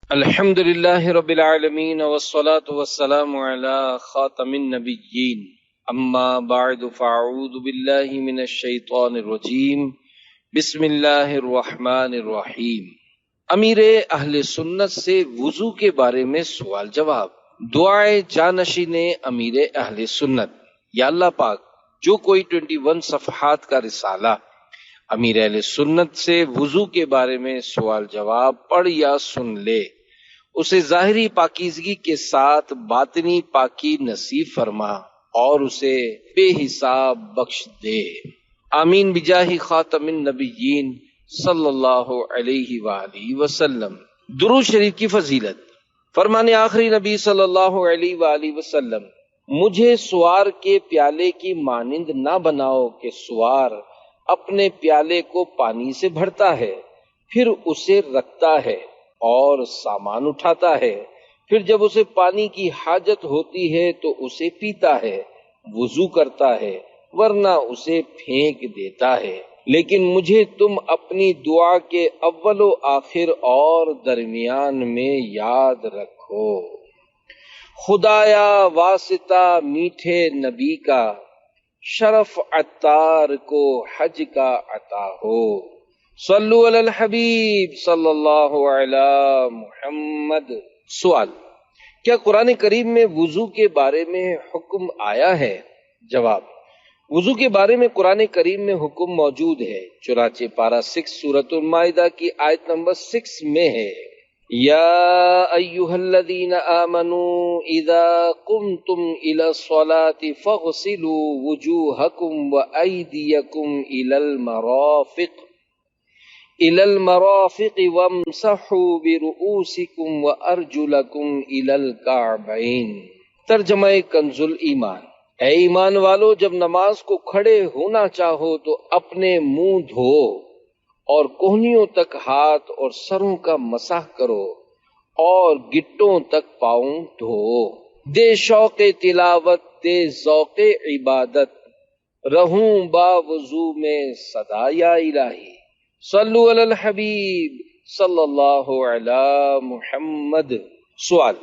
الحمد لله رب العالمين والصلاة والسلام على خاتم النبيين اما بعد فاعوذ بالله من الشیطان الرجیم بسم اللہ الرحمن الرحیم۔ امیر اہل سنت سے وضو کے بارے میں سوال جواب۔ دعائے جانشین امیر اہل سنت۔ یا اللہ پاک، جو کوئی 21 صفحات کا رسالہ امیر اہل سنت سے وضو کے بارے میں سوال جواب پڑھ یا سن لے، اسے ظاہری پاکیزگی کے ساتھ باطنی پاکی نصیب فرما اور اسے بے حساب بخش دے، آمین بجاہ خاتم النبیین صلی اللہ علیہ وآلہ وسلم۔ درود شریف کی فضیلت۔ فرمان آخری نبی صلی اللہ علیہ وآلہ وسلم، مجھے سوار کے پیالے کی مانند نہ بناؤ کہ سوار اپنے پیالے کو پانی سے بھرتا ہے، پھر اسے رکھتا ہے اور سامان اٹھاتا ہے، پھر جب اسے پانی کی حاجت ہوتی ہے تو اسے پیتا ہے، وضو کرتا ہے، ورنہ اسے پھینک دیتا ہے۔ لیکن مجھے تم اپنی دعا کے اول و آخر اور درمیان میں یاد رکھو۔ خدایا واسطہ میٹھے نبی کا، شرف عطار کو حج کا عطا ہو۔ صلو علی الحبیب صلی اللہ علی محمد۔ سوال: کیا قرآن کریم میں وضو کے بارے میں حکم آیا ہے؟ جواب: وضو کے بارے میں قرآن کریم میں حکم موجود ہے، چنانچہ پارہ 6 سورۃ المائدہ کی آیت نمبر 6 میں ہے، یا ایھا الذین آمنوا اذا قمتم الی الصلاۃ فاغسلوا وجوہکم وایدیکم الی المرافق وامسحوا برؤوسکم وارجلکم الی الکعبین۔ ترجمہ کنز الایمان۔ اے ایمان والو، جب نماز کو کھڑے ہونا چاہو تو اپنے منہ دھو اور کہنیوں تک ہاتھ اور سروں کا مسح کرو اور گٹوں تک پاؤں دھو۔ دے شوق تلاوت، دے ذوق عبادت، رہوں با وضو میں صدا یا الہی۔ صلو علی الحبیب صلی اللہ علی محمد۔ سوال: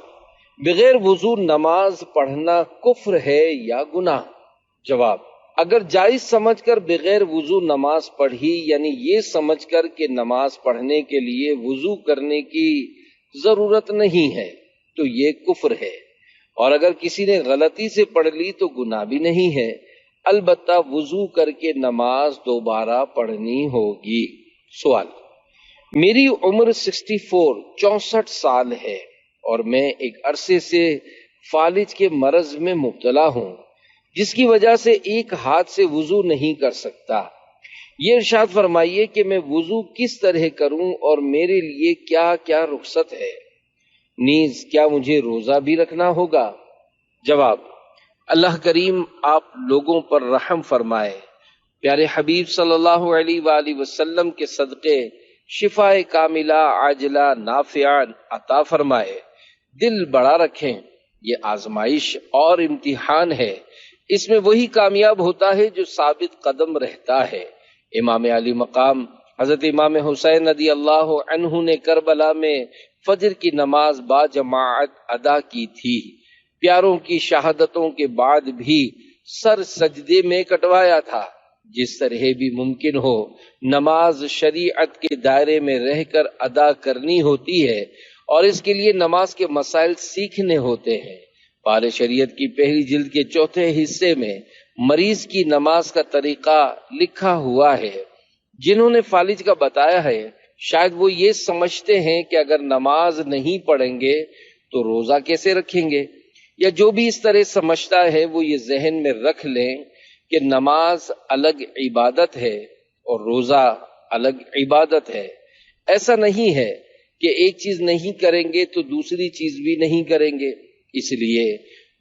بغیر وضو نماز پڑھنا کفر ہے یا گناہ؟ جواب: اگر جائز سمجھ کر بغیر وضو نماز پڑھی، یعنی یہ سمجھ کر کہ نماز پڑھنے کے لیے وضو کرنے کی ضرورت نہیں ہے، تو یہ کفر ہے، اور اگر کسی نے غلطی سے پڑھ لی تو گناہ بھی نہیں ہے، البتہ وضو کر کے نماز دوبارہ پڑھنی ہوگی۔ سوال: میری عمر 64 سال ہے اور میں ایک عرصے سے فالج کے مرض میں مبتلا ہوں، جس کی وجہ سے ایک ہاتھ سے وضو نہیں کر سکتا۔ یہ ارشاد فرمائیے کہ میں وضو کس طرح کروں اور میرے لیے کیا کیا رخصت ہے، نیز کیا مجھے روزہ بھی رکھنا ہوگا؟ جواب: اللہ کریم آپ لوگوں پر رحم فرمائے، پیارے حبیب صلی اللہ علیہ وآلہ وسلم کے صدقے شفاء کاملہ عاجلہ نافعہ عطا فرمائے۔ دل بڑا رکھیں، یہ آزمائش اور امتحان ہے، اس میں وہی کامیاب ہوتا ہے جو ثابت قدم رہتا ہے۔ امام علی مقام حضرت امام حسین رضی اللہ عنہ نے کربلا میں فجر کی نماز با جماعت ادا کی تھی۔ پیاروں کی شہادتوں کے بعد بھی سر سجدے میں کٹوایا تھا۔ جس طرح بھی ممکن ہو نماز شریعت کے دائرے میں رہ کر ادا کرنی ہوتی ہے، اور اس کے لیے نماز کے مسائل سیکھنے ہوتے ہیں۔ پارہ شریعت کی پہلی جلد کے 4 حصے میں مریض کی نماز کا طریقہ لکھا ہوا ہے۔ جنہوں نے فالج کا بتایا ہے، شاید وہ یہ سمجھتے ہیں کہ اگر نماز نہیں پڑھیں گے تو روزہ کیسے رکھیں گے، یا جو بھی اس طرح سمجھتا ہے وہ یہ ذہن میں رکھ لیں کہ نماز الگ عبادت ہے اور روزہ الگ عبادت ہے۔ ایسا نہیں ہے کہ ایک چیز نہیں کریں گے تو دوسری چیز بھی نہیں کریں گے، اس لیے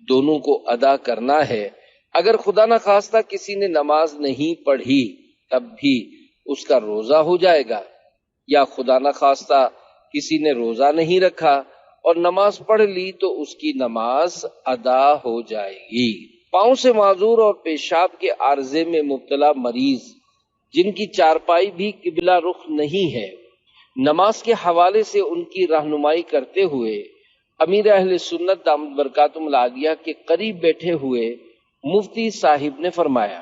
دونوں کو ادا کرنا ہے۔ اگر خدا نخواستہ کسی نے نماز نہیں پڑھی تب بھی اس کا روزہ ہو جائے گا، یا خدا نخواستہ کسی نے روزہ نہیں رکھا اور نماز پڑھ لی تو اس کی نماز ادا ہو جائے گی۔ پاؤں سے معذور اور پیشاب کے عارضے میں مبتلا مریض جن کی چارپائی بھی قبلہ رخ نہیں ہے، نماز کے حوالے سے ان کی رہنمائی کرتے ہوئے امیر اہل سنت دامت برکاتہم العالیہ کے قریب بیٹھے ہوئے مفتی صاحب نے فرمایا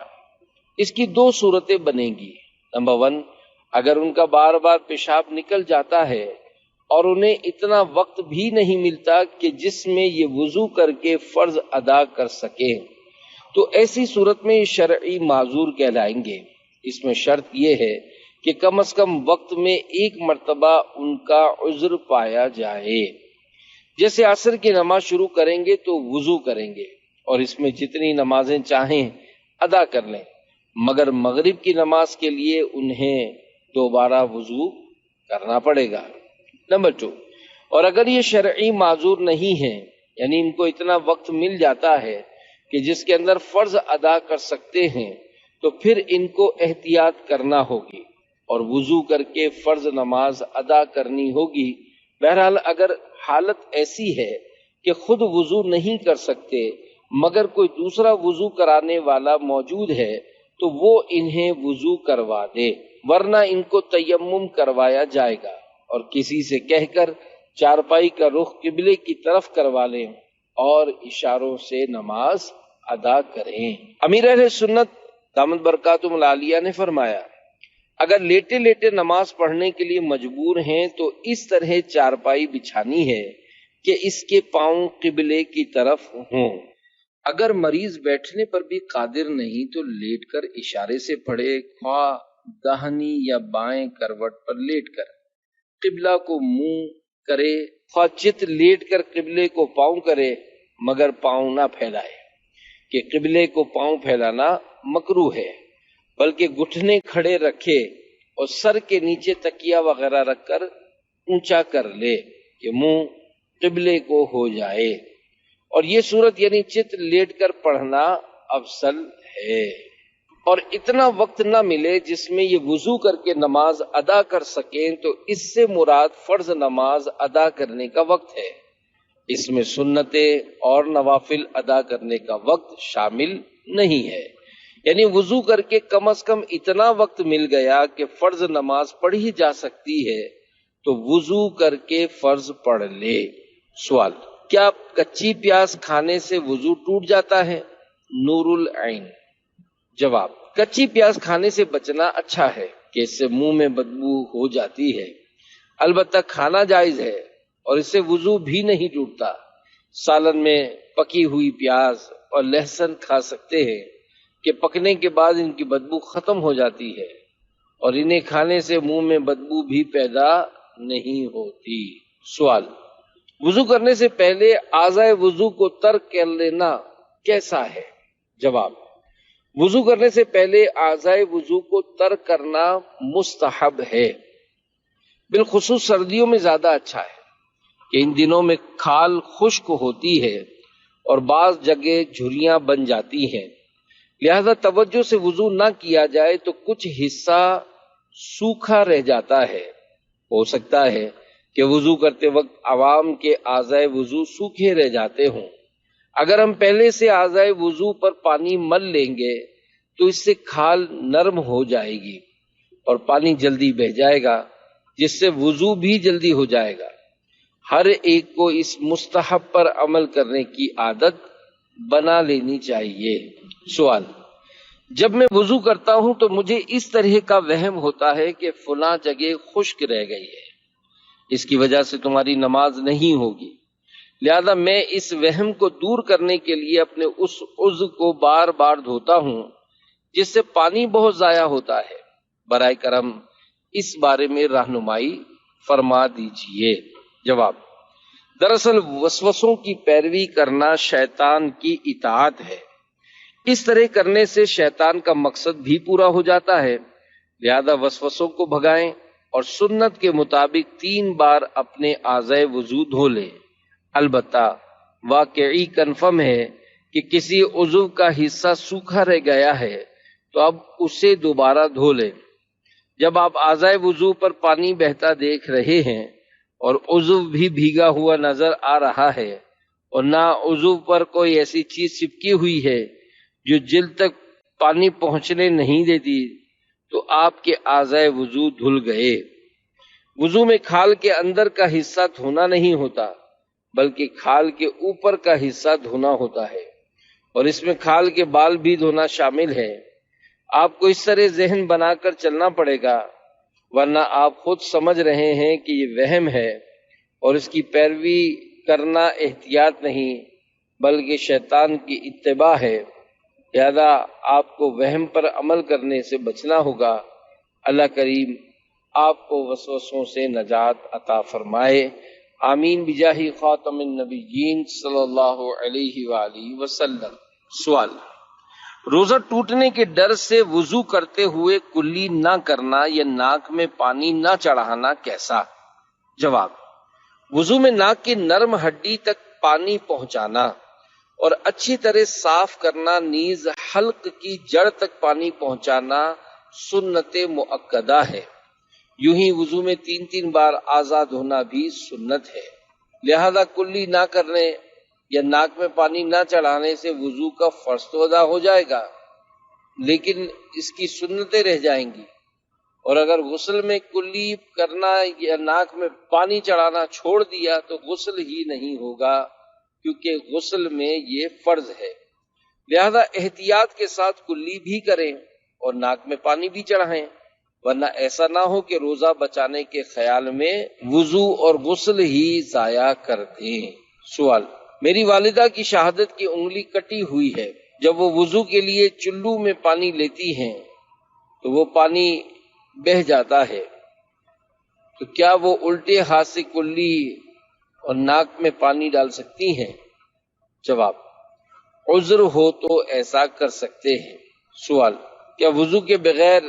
اس کی دو صورتیں بنیں گی۔ نمبر 1، اگر ان کا بار بار پیشاب نکل جاتا ہے اور انہیں اتنا وقت بھی نہیں ملتا کہ جس میں یہ وضو کر کے فرض ادا کر سکیں تو ایسی صورت میں یہ شرعی معذور کہلائیں گے۔ اس میں شرط یہ ہے کہ کم از کم وقت میں ایک مرتبہ ان کا عذر پایا جائے۔ جیسے عصر کی نماز شروع کریں گے تو وضو کریں گے اور اس میں جتنی نمازیں چاہیں ادا کر لیں، مگر مغرب کی نماز کے لیے انہیں دوبارہ وضو کرنا پڑے گا۔ نمبر 2، اور اگر یہ شرعی معذور نہیں ہیں، یعنی ان کو اتنا وقت مل جاتا ہے کہ جس کے اندر فرض ادا کر سکتے ہیں تو پھر ان کو احتیاط کرنا ہوگی اور وضو کر کے فرض نماز ادا کرنی ہوگی۔ بہرحال اگر حالت ایسی ہے کہ خود وضو نہیں کر سکتے مگر کوئی دوسرا وضو کرانے والا موجود ہے تو وہ انہیں وضو کروا دے، ورنہ ان کو تیمم کروایا جائے گا اور کسی سے کہہ کر چارپائی کا رخ قبلے کی طرف کروا لیں اور اشاروں سے نماز ادا کریں۔ امیر اہل سنت دامت برکاتہم العالیہ نے فرمایا اگر لیٹے لیٹے نماز پڑھنے کے لیے مجبور ہیں تو اس طرح چارپائی بچھانی ہے کہ اس کے پاؤں قبلے کی طرف ہوں۔ اگر مریض بیٹھنے پر بھی قادر نہیں تو لیٹ کر اشارے سے پڑھے، خواہ داہنی یا بائیں کروٹ پر لیٹ کر قبلہ کو منہ کرے، خواہ چت لیٹ کر قبلے کو پاؤں کرے مگر پاؤں نہ پھیلائے، کہ قبلے کو پاؤں پھیلانا مکروہ ہے، بلکہ گھٹنے کھڑے رکھے اور سر کے نیچے تکیہ وغیرہ رکھ کر اونچا کر لے کہ منہ قبلے کو ہو جائے، اور یہ صورت یعنی چت لیٹ کر پڑھنا افضل ہے۔ اور اتنا وقت نہ ملے جس میں یہ وضو کر کے نماز ادا کر سکیں تو اس سے مراد فرض نماز ادا کرنے کا وقت ہے، اس میں سنتیں اور نوافل ادا کرنے کا وقت شامل نہیں ہے۔ یعنی وضو کر کے کم از کم اتنا وقت مل گیا کہ فرض نماز پڑھی جا سکتی ہے تو وضو کر کے فرض پڑھ لے۔ سوال، کیا کچی پیاز کھانے سے وضو ٹوٹ جاتا ہے؟ نور العین۔ جواب، کچی پیاز کھانے سے بچنا اچھا ہے کہ اس سے منہ میں بدبو ہو جاتی ہے، البتہ کھانا جائز ہے اور اس سے وضو بھی نہیں ٹوٹتا۔ سالن میں پکی ہوئی پیاز اور لہسن کھا سکتے ہیں کہ پکنے کے بعد ان کی بدبو ختم ہو جاتی ہے اور انہیں کھانے سے منہ میں بدبو بھی پیدا نہیں ہوتی۔ سوال، وضو کرنے سے پہلے اعضائے وضو کو ترک کر لینا کیسا ہے؟ جواب، وضو کرنے سے پہلے اعضائے وضو کو ترک کرنا مستحب ہے، بالخصوص سردیوں میں زیادہ اچھا ہے کہ ان دنوں میں کھال خشک ہوتی ہے اور بعض جگہ جھریاں بن جاتی ہیں، لہذا توجہ سے وضو نہ کیا جائے تو کچھ حصہ سوکھا رہ جاتا ہے۔ ہو سکتا ہے کہ وضو کرتے وقت عوام کے اعضائے وضو سوکھے رہ جاتے ہوں، اگر ہم پہلے سے اعضائے وضو پر پانی مل لیں گے تو اس سے کھال نرم ہو جائے گی اور پانی جلدی بہہ جائے گا جس سے وضو بھی جلدی ہو جائے گا۔ ہر ایک کو اس مستحب پر عمل کرنے کی عادت بنا لینی چاہیے۔ سوال، جب میں وضو کرتا ہوں تو مجھے اس طرح کا وہم ہوتا ہے کہ فلاں جگہ خشک رہ گئی ہے، اس کی وجہ سے تمہاری نماز نہیں ہوگی، لہذا میں اس وہم کو دور کرنے کے لیے اپنے اس عضو کو بار بار دھوتا ہوں جس سے پانی بہت ضائع ہوتا ہے، برائے کرم اس بارے میں رہنمائی فرما دیجیے۔ جواب، دراصل وسوسوں کی پیروی کرنا شیطان کی اطاعت ہے، اس طرح کرنے سے شیطان کا مقصد بھی پورا ہو جاتا ہے، لہذا وسوسوں کو بھگائیں اور سنت کے مطابق 3 بار اپنے اعضائے وضو دھو لیں۔ البتہ واقعی کنفرم ہے کہ کسی عضو کا حصہ سوکھا رہ گیا ہے تو اب اسے دوبارہ دھو لیں۔ جب آپ اعضائے وضو پر پانی بہتا دیکھ رہے ہیں اور عضو بھی بھیگا ہوا نظر آ رہا ہے اور نہ عضو پر کوئی ایسی چیز چپکی ہوئی ہے جو جلد تک پانی پہنچنے نہیں دیتی تو آپ کے اعضائے وضو دھل گئے۔ وضو میں کھال کے اندر کا حصہ دھونا نہیں ہوتا بلکہ کھال کے اوپر کا حصہ دھونا ہوتا ہے، اور اس میں کھال کے بال بھی دھونا شامل ہے۔ آپ کو اس طرح ذہن بنا کر چلنا پڑے گا، ورنہ آپ خود سمجھ رہے ہیں کہ یہ وہم ہے اور اس کی پیروی کرنا احتیاط نہیں بلکہ شیطان کی اتباع ہے۔ لہذا آپ کو وہم پر عمل کرنے سے بچنا ہوگا۔ اللہ کریم آپ کو وسوسوں سے نجات عطا فرمائے، آمین بجاہ خاتم النبیین صلی اللہ علیہ وآلہ وسلم۔ سوال: روزہ ٹوٹنے کے ڈر سے وضو کرتے ہوئے کلی نہ کرنا یا ناک میں پانی نہ چڑھانا کیسا؟ جواب: وضو میں ناک کی نرم ہڈی تک پانی پہنچانا اور اچھی طرح صاف کرنا، نیز حلق کی جڑ تک پانی پہنچانا سنت مؤکدہ ہے۔ یوں ہی وضو میں 3 بار اعضاء دھونا بھی سنت ہے۔ لہذا کلی نہ کرنے یا ناک میں پانی نہ چڑھانے سے وضو کا فرض تو ادا ہو جائے گا، لیکن اس کی سنتیں رہ جائیں گی، اور اگر غسل میں کلی کرنا یا ناک میں پانی چڑھانا چھوڑ دیا تو غسل ہی نہیں ہوگا، کیونکہ غسل میں یہ فرض ہے۔ لہذا احتیاط کے ساتھ کلی بھی کریں اور ناک میں پانی بھی چڑھائیں، ورنہ ایسا نہ ہو کہ روزہ بچانے کے خیال میں وضو اور غسل ہی ضائع کر دیں۔ سوال: میری والدہ کی شہادت کی انگلی کٹی ہوئی ہے، جب وہ وضو کے لیے چلو میں پانی لیتی ہیں تو وہ پانی بہہ جاتا ہے، تو کیا وہ الٹے ہاتھ سے کلی اور ناک میں پانی ڈال سکتی ہیں؟ جواب: عذر ہو تو ایسا کر سکتے ہیں۔ سوال: کیا وضو کے بغیر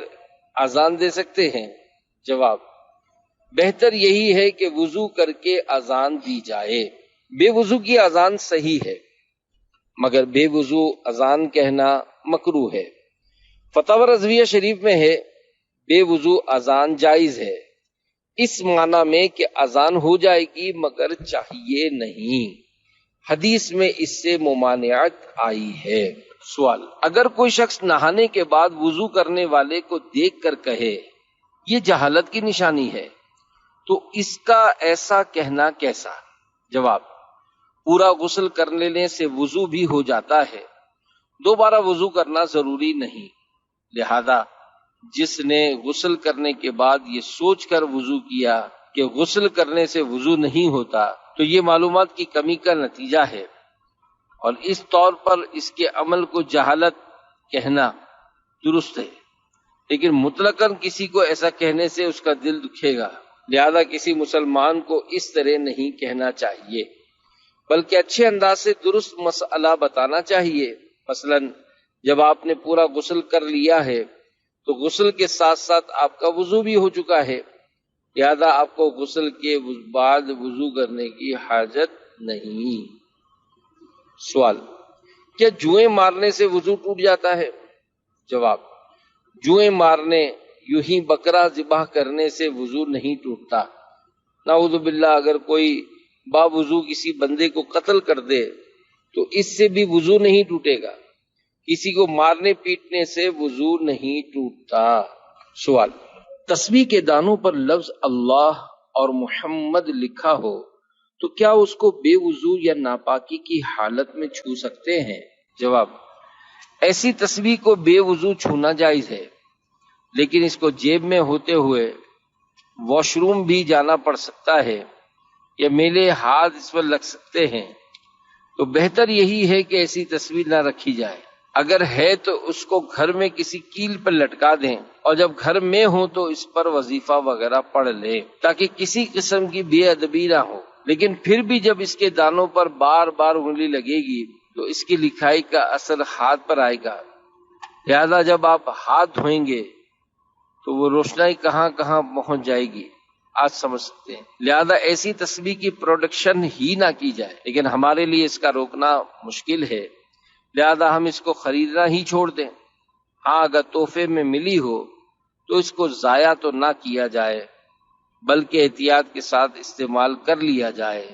اذان دے سکتے ہیں؟ جواب: بہتر یہی ہے کہ وضو کر کے اذان دی جائے۔ بے وضو کی اذان صحیح ہے، مگر بے وضو اذان کہنا مکروہ ہے۔ فتاوی رضویہ شریف میں ہے بے وضو اذان جائز ہے، اس معنی میں کہ اذان ہو جائے گی مگر چاہیے نہیں۔ حدیث میں اس سے ممانعت آئی ہے۔ سوال: اگر کوئی شخص نہانے کے بعد وضو کرنے والے کو دیکھ کر کہے یہ جہالت کی نشانی ہے تو اس کا ایسا کہنا کیسا؟ جواب: پورا غسل کر لینے سے وضو بھی ہو جاتا ہے، دوبارہ وضو کرنا ضروری نہیں۔ لہذا جس نے غسل کرنے کے بعد یہ سوچ کر وضو کیا کہ غسل کرنے سے وضو نہیں ہوتا تو یہ معلومات کی کمی کا نتیجہ ہے، اور اس طور پر اس کے عمل کو جہالت کہنا درست ہے، لیکن مطلقاً کسی کو ایسا کہنے سے اس کا دل دکھے گا۔ لہذا کسی مسلمان کو اس طرح نہیں کہنا چاہیے، بلکہ اچھے انداز سے درست مسئلہ بتانا چاہیے۔ مثلا جب آپ نے پورا غسل کر لیا ہے تو غسل کے ساتھ ساتھ آپ کا وضو بھی ہو چکا ہے، لہذا آپ کو غسل کے بعد وضو کرنے کی حاجت نہیں۔ سوال: کیا جوئیں مارنے سے وضو ٹوٹ جاتا ہے؟ جواب: جوئیں مارنے یوں ہی بکرا ذبح کرنے سے وضو نہیں ٹوٹتا۔ نعوذ باللہ، اگر کوئی باوضو کسی بندے کو قتل کر دے تو اس سے بھی وضو نہیں ٹوٹے گا، کسی کو مارنے پیٹنے سے وضو نہیں ٹوٹتا۔ سوال: تسبیح کے دانوں پر لفظ اللہ اور محمد لکھا ہو تو کیا اس کو بے وضو یا ناپاکی کی حالت میں چھو سکتے ہیں؟ جواب: ایسی تسبیح کو بے وضو چھونا جائز ہے، لیکن اس کو جیب میں ہوتے ہوئے واش روم بھی جانا پڑ سکتا ہے یا میلے ہاتھ اس پر لگ سکتے ہیں، تو بہتر یہی ہے کہ ایسی تصویر نہ رکھی جائے۔ اگر ہے تو اس کو گھر میں کسی کیل پر لٹکا دیں، اور جب گھر میں ہو تو اس پر وظیفہ وغیرہ پڑھ لیں تاکہ کسی قسم کی بے ادبی نہ ہو۔ لیکن پھر بھی جب اس کے دانوں پر بار بار انگلی لگے گی تو اس کی لکھائی کا اثر ہاتھ پر آئے گا، لہذا جب آپ ہاتھ دھوئیں گے تو وہ روشنائی کہاں کہاں پہنچ جائے گی، آج سمجھ سکتے ہیں۔ لہذا ایسی تسبیح کی پروڈکشن ہی نہ کی جائے، لیکن ہمارے لیے اس کا روکنا مشکل ہے، لہذا ہم اس کو خریدنا ہی چھوڑ دیں۔ ہاں، اگر تحفے میں ملی ہو تو اس کو ضائع تو نہ کیا جائے بلکہ احتیاط کے ساتھ استعمال کر لیا جائے،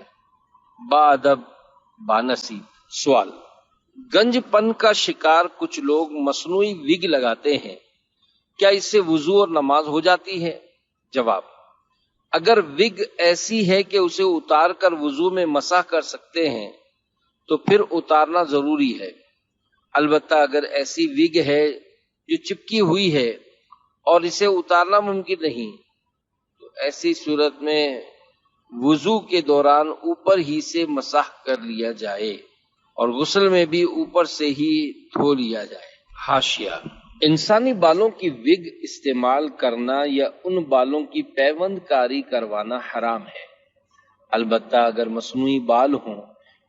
بادب بانصیب۔ سوال: گنج پن کا شکار کچھ لوگ مصنوعی وگ لگاتے ہیں، کیا اس سے وضو اور نماز ہو جاتی ہے؟ جواب: اگر وگ ایسی ہے کہ اسے اتار کر وضو میں مسح کر سکتے ہیں تو پھر اتارنا ضروری ہے۔ البتہ اگر ایسی وگ ہے جو چپکی ہوئی ہے اور اسے اتارنا ممکن نہیں تو ایسی صورت میں وضو کے دوران اوپر ہی سے مسح کر لیا جائے اور غسل میں بھی اوپر سے ہی دھو لیا جائے۔ حاشیہ: انسانی بالوں کی وگ استعمال کرنا یا ان بالوں کی پیوند کاری کروانا حرام ہے، البتہ اگر مصنوعی بال ہوں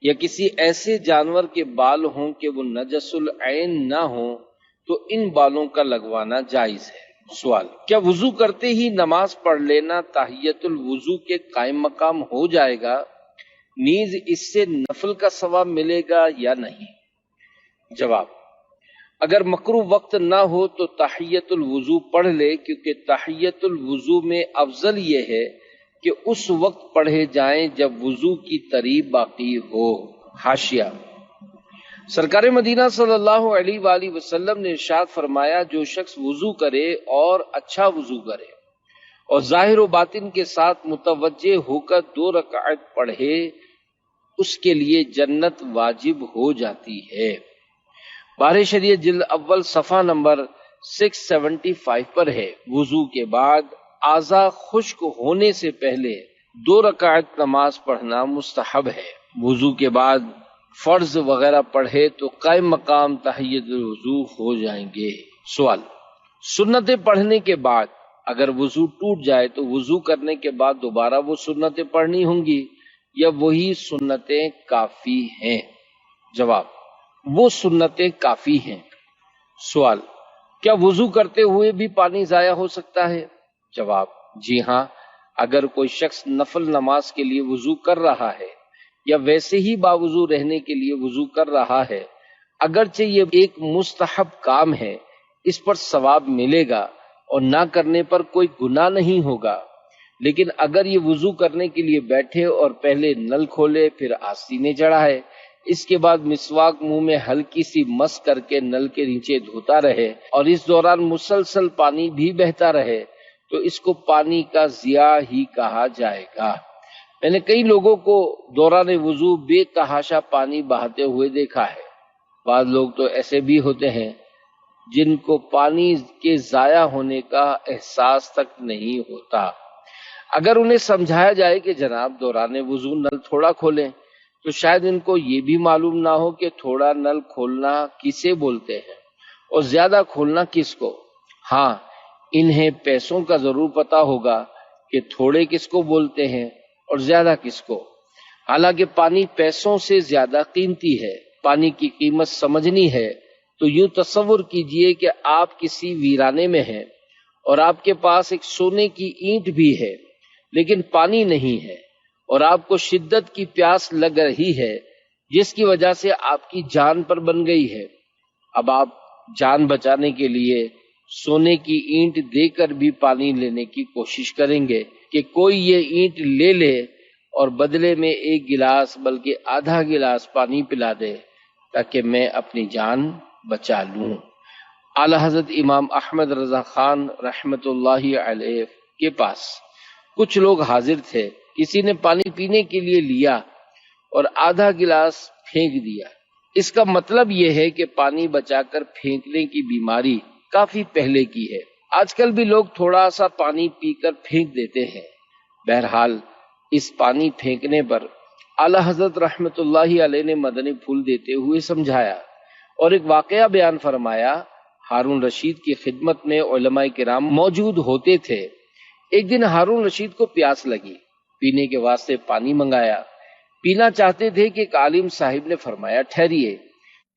یا کسی ایسے جانور کے بال ہوں کہ وہ نجس العین نہ ہوں تو ان بالوں کا لگوانا جائز ہے۔ سوال: کیا وضو کرتے ہی نماز پڑھ لینا تحیت الوضو کے قائم مقام ہو جائے گا، نیز اس سے نفل کا ثواب ملے گا یا نہیں؟ جواب: اگر مکروہ وقت نہ ہو تو تحیت الوضو پڑھ لے، کیونکہ تحیت الوضو میں افضل یہ ہے کہ اس وقت پڑھے جائیں جب وضو کی تری باقی ہو۔ حاشیہ: سرکار مدینہ صلی اللہ علیہ وآلہ وسلم نے ارشاد فرمایا، جو شخص وضو کرے اور اچھا وضو کرے اور ظاہر و باطن کے ساتھ متوجہ ہو کر 2 رکعت پڑھے اس کے لیے جنت واجب ہو جاتی ہے۔ بارِ شریعت جلد اول صفحہ نمبر 675 پر ہے۔ وضو کے بعد اعضاء خشک ہونے سے پہلے 2 رکعت نماز پڑھنا مستحب ہے۔ وضو کے بعد فرض وغیرہ پڑھے تو قائم مقام تحیت الوضو ہو جائیں گے۔ سوال: سنتیں پڑھنے کے بعد اگر وضو ٹوٹ جائے تو وضو کرنے کے بعد دوبارہ وہ سنتیں پڑھنی ہوں گی یا وہی سنتیں کافی ہیں؟ جواب: وہ سنتیں کافی ہیں۔ سوال: کیا وضو کرتے ہوئے بھی پانی ضائع ہو سکتا ہے؟ جواب: جی ہاں، اگر کوئی شخص نفل نماز کے لیے وضو کر رہا ہے یا ویسے ہی باوضو رہنے کے لیے وضو کر رہا ہے، اگرچہ یہ ایک مستحب کام ہے، اس پر ثواب ملے گا اور نہ کرنے پر کوئی گناہ نہیں ہوگا، لیکن اگر یہ وضو کرنے کے لیے بیٹھے اور پہلے نل کھولے پھر آستینے چڑھائے، اس کے بعد مسواک منہ میں ہلکی سی مس کر کے نل کے نیچے دھوتا رہے اور اس دوران مسلسل پانی بھی بہتا رہے تو اس کو پانی کا ضیاع ہی کہا جائے گا۔ میں نے کئی لوگوں کو دوران وضو بے تحاشا پانی بہاتے ہوئے دیکھا ہے۔ بعض لوگ تو ایسے بھی ہوتے ہیں جن کو پانی کے ضائع ہونے کا احساس تک نہیں ہوتا۔ اگر انہیں سمجھایا جائے کہ جناب دوران وضو نل تھوڑا کھولیں تو شاید ان کو یہ بھی معلوم نہ ہو کہ تھوڑا نل کھولنا کسے بولتے ہیں اور زیادہ کھولنا کس کو۔ ہاں، انہیں پیسوں کا ضرور پتا ہوگا کہ تھوڑے کس کو بولتے ہیں اور زیادہ کس کو۔ حالانکہ پانی پیسوں سے زیادہ قیمتی ہے۔ پانی کی قیمت سمجھنی ہے تو یوں تصور کیجئے کہ آپ کسی ویرانے میں ہیں اور آپ کے پاس ایک سونے کی اینٹ بھی ہے لیکن پانی نہیں ہے اور آپ کو شدت کی پیاس لگ رہی ہے جس کی وجہ سے آپ کی جان پر بن گئی ہے۔ اب آپ جان بچانے کے لیے سونے کی اینٹ دے کر بھی پانی لینے کی کوشش کریں گے کہ کوئی یہ اینٹ لے لے اور بدلے میں 1 گلاس بلکہ آدھا گلاس پانی پلا دے تاکہ میں اپنی جان بچا لوں۔ اعلی حضرت امام احمد رضا خان رحمت اللہ علیہ کے پاس کچھ لوگ حاضر تھے۔ کسی نے پانی پینے کے لیے لیا اور آدھا گلاس پھینک دیا۔ اس کا مطلب یہ ہے کہ پانی بچا کر پھینکنے کی بیماری کافی پہلے کی ہے۔ آج کل بھی لوگ تھوڑا سا پانی پی کر پھینک دیتے ہیں۔ بہرحال اس پانی پھینکنے پر اعلی حضرت رحمت اللہ علیہ نے مدنی پھول دیتے ہوئے سمجھایا اور ایک واقعہ بیان فرمایا۔ ہارون رشید کی خدمت میں علماء کرام موجود ہوتے تھے۔ ایک دن ہارون رشید کو پیاس لگی، پینے کے واسطے پانی منگایا۔ پینا چاہتے تھے کہ ایک عالم صاحب نے فرمایا، ٹھہریے،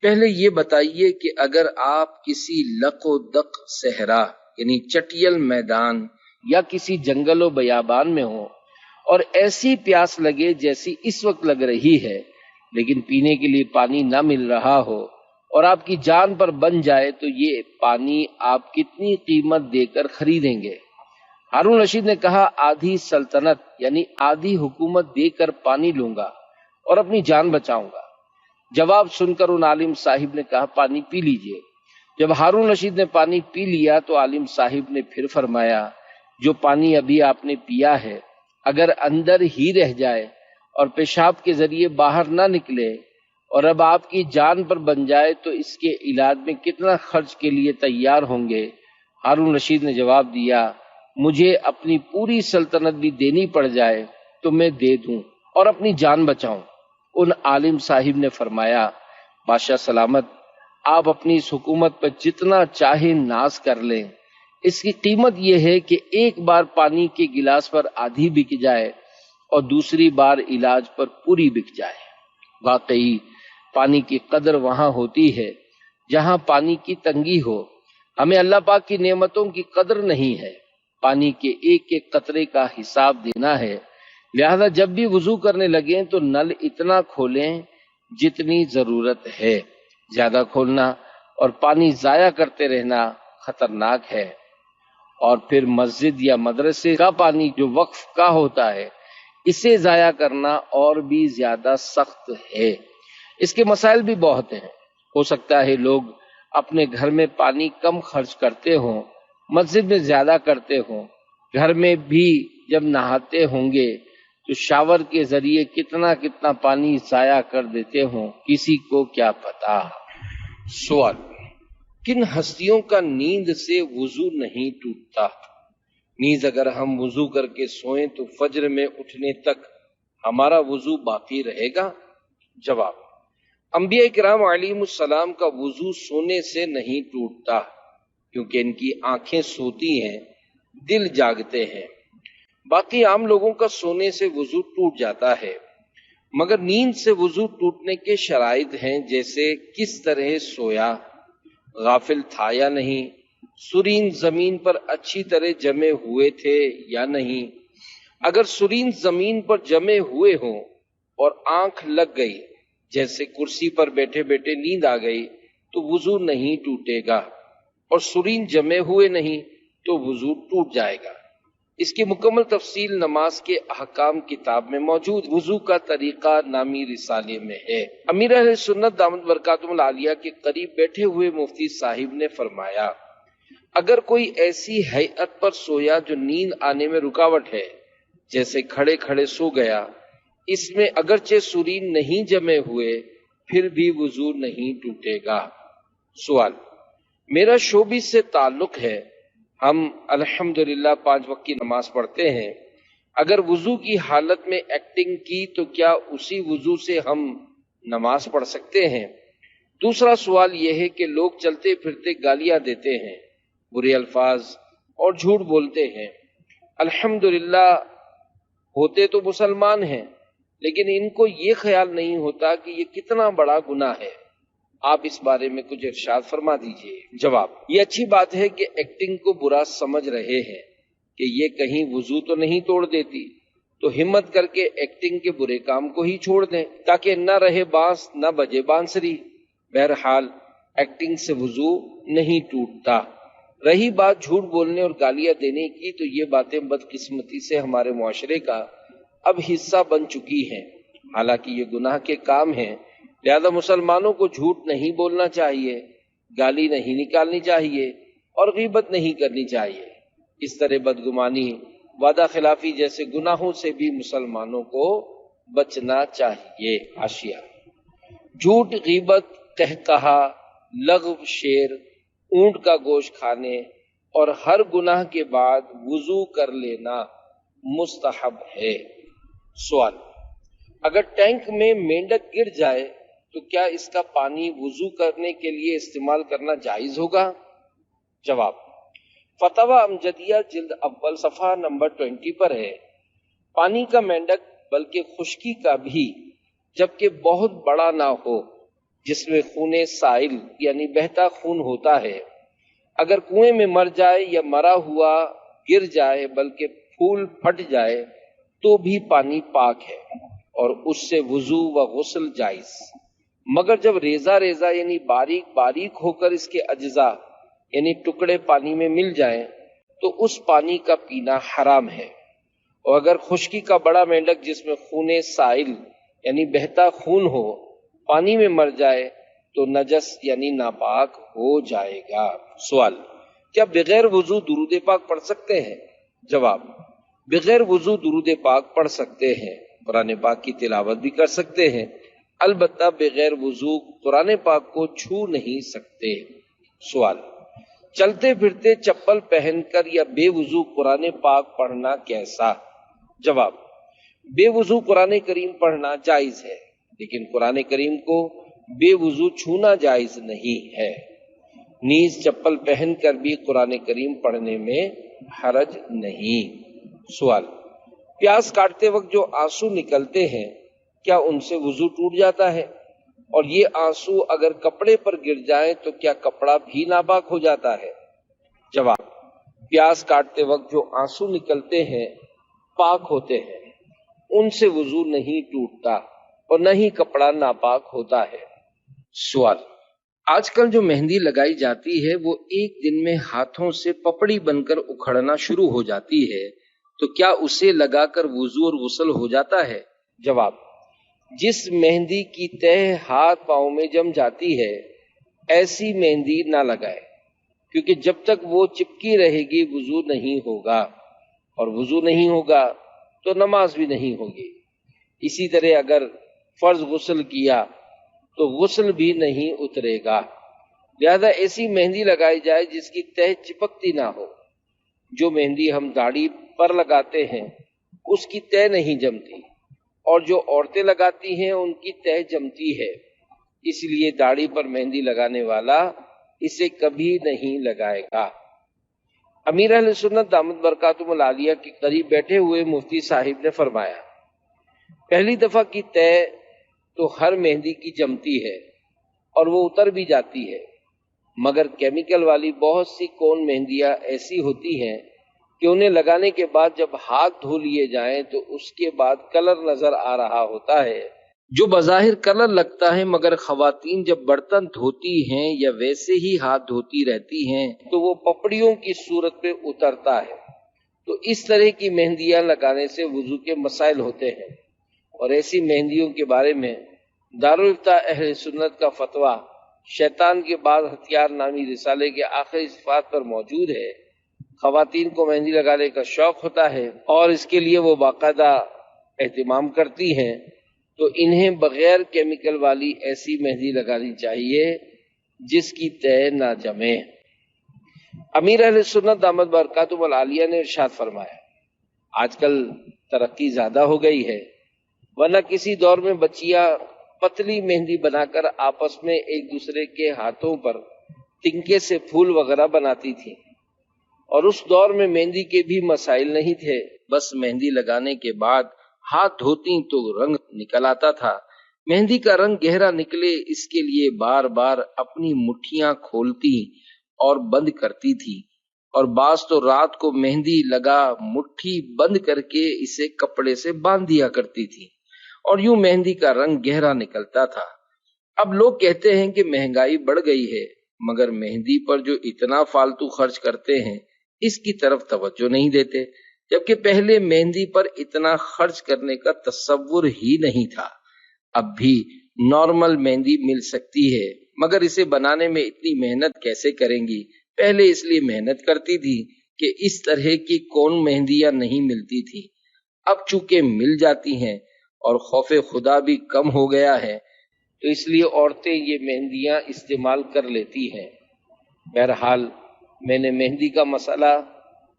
پہلے یہ بتائیے کہ اگر آپ کسی لق و دق صحرا یعنی چٹیل میدان یا کسی جنگل و بیابان میں ہوں اور ایسی پیاس لگے جیسی اس وقت لگ رہی ہے لیکن پینے کے لیے پانی نہ مل رہا ہو اور آپ کی جان پر بن جائے تو یہ پانی آپ کتنی قیمت دے کر خریدیں گے؟ ہارون رشید نے کہا، آدھی سلطنت یعنی آدھی حکومت دے کر پانی لوں گا اور اپنی جان بچاؤں گا۔ جواب سن کر ان عالم صاحب نے کہا، پانی پی لیجئے۔ جب ہارون رشید نے پانی پی لیا تو عالم صاحب نے پھر فرمایا، جو پانی ابھی آپ نے پیا ہے اگر اندر ہی رہ جائے اور پیشاب کے ذریعے باہر نہ نکلے اور اب آپ کی جان پر بن جائے تو اس کے علاج میں کتنا خرچ کے لیے تیار ہوں گے؟ ہارون رشید نے جواب دیا، مجھے اپنی پوری سلطنت بھی دینی پڑ جائے تو میں دے دوں اور اپنی جان بچاؤں۔ ان عالم صاحب نے فرمایا، بادشاہ سلامت، آپ اپنی اس حکومت پر جتنا چاہے ناز کر لیں، اس کی قیمت یہ ہے کہ ایک بار پانی کے گلاس پر آدھی بک جائے اور دوسری بار علاج پر پوری بک جائے۔ واقعی پانی کی قدر وہاں ہوتی ہے جہاں پانی کی تنگی ہو۔ ہمیں اللہ پاک کی نعمتوں کی قدر نہیں ہے، پانی کے ایک ایک قطرے کا حساب دینا ہے۔ لہذا جب بھی وضو کرنے لگیں تو نل اتنا کھولیں جتنی ضرورت ہے، زیادہ کھولنا اور پانی ضائع کرتے رہنا خطرناک ہے۔ اور پھر مسجد یا مدرسے کا پانی جو وقف کا ہوتا ہے، اسے ضائع کرنا اور بھی زیادہ سخت ہے۔ اس کے مسائل بھی بہت ہیں۔ ہو سکتا ہے لوگ اپنے گھر میں پانی کم خرچ کرتے ہوں، مسجد میں زیادہ کرتے ہوں، گھر میں بھی جب نہاتے ہوں گے تو شاور کے ذریعے کتنا پانی ضائع کر دیتے ہوں، کسی کو کیا پتا۔ سوال، کن ہستیوں کا نیند سے وضو نہیں ٹوٹتا؟ نیز اگر ہم وضو کر کے سوئیں تو فجر میں اٹھنے تک ہمارا وضو باقی رہے گا؟ جواب، انبیاء کرام علیہم السلام کا وضو سونے سے نہیں ٹوٹتا، کیونکہ ان کی آنکھیں سوتی ہیں، دل جاگتے ہیں۔ باقی عام لوگوں کا سونے سے وضو ٹوٹ جاتا ہے، مگر نیند سے وضو ٹوٹنے کے شرائط ہیں، جیسے کس طرح سویا، غافل تھا یا نہیں، سرین زمین پر اچھی طرح جمے ہوئے تھے یا نہیں۔ اگر سرین زمین پر جمے ہوئے ہوں اور آنکھ لگ گئی، جیسے کرسی پر بیٹھے بیٹھے نیند آ گئی، تو وضو نہیں ٹوٹے گا، اور سرین جمے ہوئے نہیں تو وضو ٹوٹ جائے گا۔ اس کی مکمل تفصیل نماز کے احکام کتاب میں موجود وضو کا طریقہ نامی رسالے میں ہے۔ امیر اہل سنت دامت برکاتہم العالیہ کے قریب بیٹھے ہوئے مفتی صاحب نے فرمایا، اگر کوئی ایسی ہیئت پر سویا جو نیند آنے میں رکاوٹ ہے، جیسے کھڑے کھڑے سو گیا، اس میں اگرچہ سرین نہیں جمے ہوئے پھر بھی وضو نہیں ٹوٹے گا۔ سوال، میرا شوبز سے تعلق ہے، ہم الحمدللہ 5 وقت کی نماز پڑھتے ہیں، اگر وضو کی حالت میں ایکٹنگ کی تو کیا اسی وضو سے ہم نماز پڑھ سکتے ہیں؟ دوسرا سوال یہ ہے کہ لوگ چلتے پھرتے گالیاں دیتے ہیں، برے الفاظ اور جھوٹ بولتے ہیں۔ الحمدللہ ہوتے تو مسلمان ہیں، لیکن ان کو یہ خیال نہیں ہوتا کہ یہ کتنا بڑا گناہ ہے۔ آپ اس بارے میں کچھ ارشاد فرما دیجئے۔ جواب، یہ اچھی بات ہے کہ ایکٹنگ کو برا سمجھ رہے ہیں کہ یہ کہیں وضو تو نہیں توڑ دیتی، تو ہمت کر کے ایکٹنگ کے برے کام کو ہی چھوڑ دیں تاکہ نہ رہے بانس نہ بجے بانسری۔ بہرحال ایکٹنگ سے وضو نہیں ٹوٹتا۔ رہی بات جھوٹ بولنے اور گالیاں دینے کی، تو یہ باتیں بدقسمتی سے ہمارے معاشرے کا اب حصہ بن چکی ہیں، حالانکہ یہ گناہ کے کام ہیں۔ لہذا مسلمانوں کو جھوٹ نہیں بولنا چاہیے، گالی نہیں نکالنی چاہیے اور غیبت نہیں کرنی چاہیے۔ اس طرح بدگمانی، وعدہ خلافی جیسے گناہوں سے بھی مسلمانوں کو بچنا چاہیے۔ حاشیہ، جھوٹ، غیبت، قہقہا، لغو، شعر، اونٹ کا گوشت کھانے اور ہر گناہ کے بعد وضو کر لینا مستحب ہے۔ سوال، اگر ٹینک میں مینڈک گر جائے تو کیا اس کا پانی وضو کرنے کے لیے استعمال کرنا جائز ہوگا؟ جواب، فتاوی امجدیہ جلد اول صفحہ نمبر 20 پر ہے، پانی کا مینڈک بلکہ خشکی کا بھی، جبکہ بہت بڑا نہ ہو، جس میں خون سائل یعنی بہتا خون ہوتا ہے، اگر کنویں میں مر جائے یا مرا ہوا گر جائے بلکہ پھول پھٹ جائے تو بھی پانی پاک ہے اور اس سے وضو و غسل جائز، مگر جب ریزہ ریزہ یعنی باریک باریک ہو کر اس کے اجزاء یعنی ٹکڑے پانی میں مل جائیں تو اس پانی کا پینا حرام ہے۔ اور اگر خشکی کا بڑا مینڈک جس میں خون سائل یعنی بہتا خون ہو پانی میں مر جائے تو نجس یعنی ناپاک ہو جائے گا۔ سوال، کیا بغیر وضو درود پاک پڑھ سکتے ہیں؟ جواب، بغیر وضو درود پاک پڑھ سکتے ہیں، قرآن پاک کی تلاوت بھی کر سکتے ہیں، البتہ بغیر وضو قرآن پاک کو چھو نہیں سکتے۔ سوال: چلتے پھرتے چپل پہن کر یا بے وضو قرآن پاک پڑھنا کیسا؟ جواب: بے وضو قرآن کریم پڑھنا جائز ہے، لیکن قرآن کریم کو بے وضو چھونا جائز نہیں ہے۔ نیز چپل پہن کر بھی قرآن کریم پڑھنے میں حرج نہیں۔ سوال: پیاس کاٹتے وقت جو آنسو نکلتے ہیں کیا ان سے وضو ٹوٹ جاتا ہے؟ اور یہ آنسو اگر کپڑے پر گر جائیں تو کیا کپڑا بھی ناپاک ہو جاتا ہے؟ جواب: پیاس کاٹتے وقت جو آنسو نکلتے ہیں پاک ہوتے ہیں، ان سے وضو نہیں ٹوٹتا اور نہ ہی کپڑا ناپاک ہوتا ہے۔ سوال: آج کل جو مہندی لگائی جاتی ہے وہ ایک دن میں ہاتھوں سے پپڑی بن کر اکھڑنا شروع ہو جاتی ہے، تو کیا اسے لگا کر وضو اور غسل ہو جاتا ہے؟ جواب: جس مہندی کی تہ ہاتھ پاؤں میں جم جاتی ہے ایسی مہندی نہ لگائے، کیونکہ جب تک وہ چپکی رہے گی وضو نہیں ہوگا، اور وضو نہیں ہوگا تو نماز بھی نہیں ہوگی۔ اسی طرح اگر فرض غسل کیا تو غسل بھی نہیں اترے گا، لہذا ایسی مہندی لگائی جائے جس کی تہ چپکتی نہ ہو۔ جو مہندی ہم داڑھی پر لگاتے ہیں اس کی تہ نہیں جمتی، اور جو عورتیں لگاتی ہیں ان کی تہ جمتی ہے، اس لیے داڑھی پر مہندی لگانے والا اسے کبھی نہیں لگائے گا۔ امیر اہل سنت دامت برکاتہم العالیہ کے قریب بیٹھے ہوئے مفتی صاحب نے فرمایا، پہلی دفعہ کی تہ تو ہر مہندی کی جمتی ہے اور وہ اتر بھی جاتی ہے، مگر کیمیکل والی بہت سی کون مہندیاں ایسی ہوتی ہیں کہ انہیں لگانے کے بعد جب ہاتھ دھو لیے جائیں تو اس کے بعد کلر نظر آ رہا ہوتا ہے، جو بظاہر کلر لگتا ہے، مگر خواتین جب برتن دھوتی ہیں یا ویسے ہی ہاتھ دھوتی رہتی ہیں تو وہ پپڑیوں کی صورت پہ اترتا ہے۔ تو اس طرح کی مہندیاں لگانے سے وضو کے مسائل ہوتے ہیں، اور ایسی مہندیوں کے بارے میں دارالافتاء اہل سنت کا فتویٰ شیطان کے بعد ہتھیار نامی رسالے کے آخری صفحات پر موجود ہے۔ خواتین کو مہندی لگانے کا شوق ہوتا ہے اور اس کے لیے وہ باقاعدہ اہتمام کرتی ہیں، تو انہیں بغیر کیمیکل والی ایسی مہندی لگانی چاہیے جس کی تہ نہ جمے۔ امیر اہل سنت دامت برکاتہم العالیہ نے ارشاد فرمایا، آج کل ترقی زیادہ ہو گئی ہے، ورنہ کسی دور میں بچیاں پتلی مہندی بنا کر آپس میں ایک دوسرے کے ہاتھوں پر تنکے سے پھول وغیرہ بناتی تھیں، اور اس دور میں مہندی کے بھی مسائل نہیں تھے، بس مہندی لگانے کے بعد ہاتھ دھوتی تو رنگ نکل آتا تھا۔ مہندی کا رنگ گہرا نکلے اس کے لیے بار بار اپنی مٹھیاں کھولتی اور بند کرتی تھی، اور بعض تو رات کو مہندی لگا مٹھی بند کر کے اسے کپڑے سے باندھ دیا کرتی تھی، اور یوں مہندی کا رنگ گہرا نکلتا تھا۔ اب لوگ کہتے ہیں کہ مہنگائی بڑھ گئی ہے، مگر مہندی پر جو اتنا فالتو خرچ کرتے ہیں اس کی طرف توجہ نہیں دیتے، جبکہ پہلے مہندی پر اتنا خرچ کرنے کا تصور ہی نہیں تھا۔ اب بھی نارمل مہندی مل سکتی ہے، مگر اسے بنانے میں اتنی محنت کیسے کریں گی؟ پہلے اس لیے محنت کرتی تھی کہ اس طرح کی کون مہندیاں نہیں ملتی تھی، اب چونکہ مل جاتی ہیں اور خوف خدا بھی کم ہو گیا ہے تو اس لیے عورتیں یہ مہندیاں استعمال کر لیتی ہیں۔ بہرحال میں نے مہندی کا مسئلہ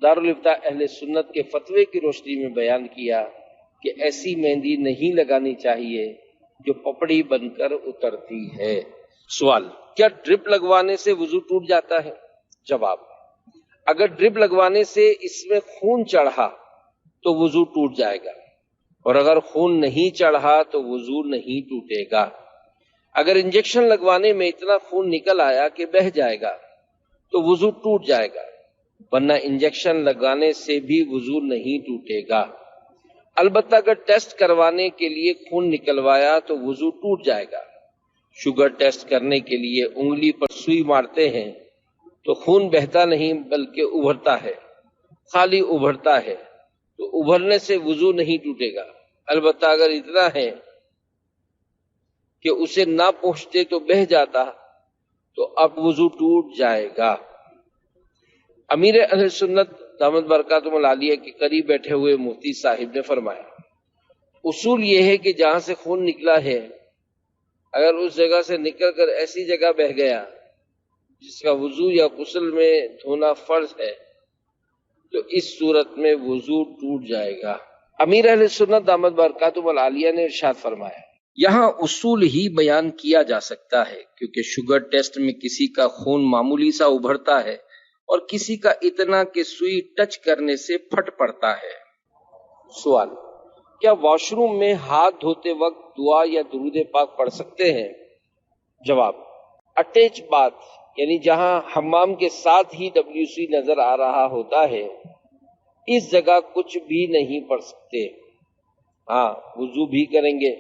دارالافتاء اہل سنت کے فتوے کی روشنی میں بیان کیا کہ ایسی مہندی نہیں لگانی چاہیے جو پپڑی بن کر اترتی ہے۔ سوال: کیا ڈرپ لگوانے سے وضو ٹوٹ جاتا ہے؟ جواب: اگر ڈرپ لگوانے سے اس میں خون چڑھا تو وضو ٹوٹ جائے گا، اور اگر خون نہیں چڑھا تو وضو نہیں ٹوٹے گا۔ اگر انجیکشن لگوانے میں اتنا خون نکل آیا کہ بہہ جائے گا تو وضو ٹوٹ جائے گا، ورنہ انجیکشن لگانے سے بھی وضو نہیں ٹوٹے گا۔ البتہ اگر ٹیسٹ کروانے کے لیے خون نکلوایا تو وضو ٹوٹ جائے گا۔ شوگر ٹیسٹ کرنے کے لیے انگلی پر سوئی مارتے ہیں تو خون بہتا نہیں بلکہ ابھرتا ہے، خالی ابھرتا ہے، تو ابھرنے سے وضو نہیں ٹوٹے گا۔ البتہ اگر اتنا ہے کہ اسے نہ پہنچتے تو بہہ جاتا تو اب وضو ٹوٹ جائے گا۔ امیر اہل سنت دامت برکاتہم العالیہ کے قریب بیٹھے ہوئے مفتی صاحب نے فرمایا اصول یہ ہے کہ جہاں سے خون نکلا ہے اگر اس جگہ سے نکل کر ایسی جگہ بہ گیا جس کا وضو یا غسل میں دھونا فرض ہے تو اس صورت میں وضو ٹوٹ جائے گا۔ امیر اہل سنت دامت برکاتہم العالیہ نے ارشاد فرمایا یہاں اصول ہی بیان کیا جا سکتا ہے کیونکہ شوگر ٹیسٹ میں کسی کا خون معمولی سا ابھرتا ہے اور کسی کا اتنا کہ سوئی ٹچ کرنے سے پھٹ پڑتا ہے۔ سوال، کیا واش روم میں ہاتھ دھوتے وقت دعا یا درود پاک پڑھ سکتے ہیں؟ جواب، اٹیچ باتھ یعنی جہاں حمام کے ساتھ ہی WC نظر آ رہا ہوتا ہے اس جگہ کچھ بھی نہیں پڑھ سکتے۔ ہاں، وضو بھی کریں گے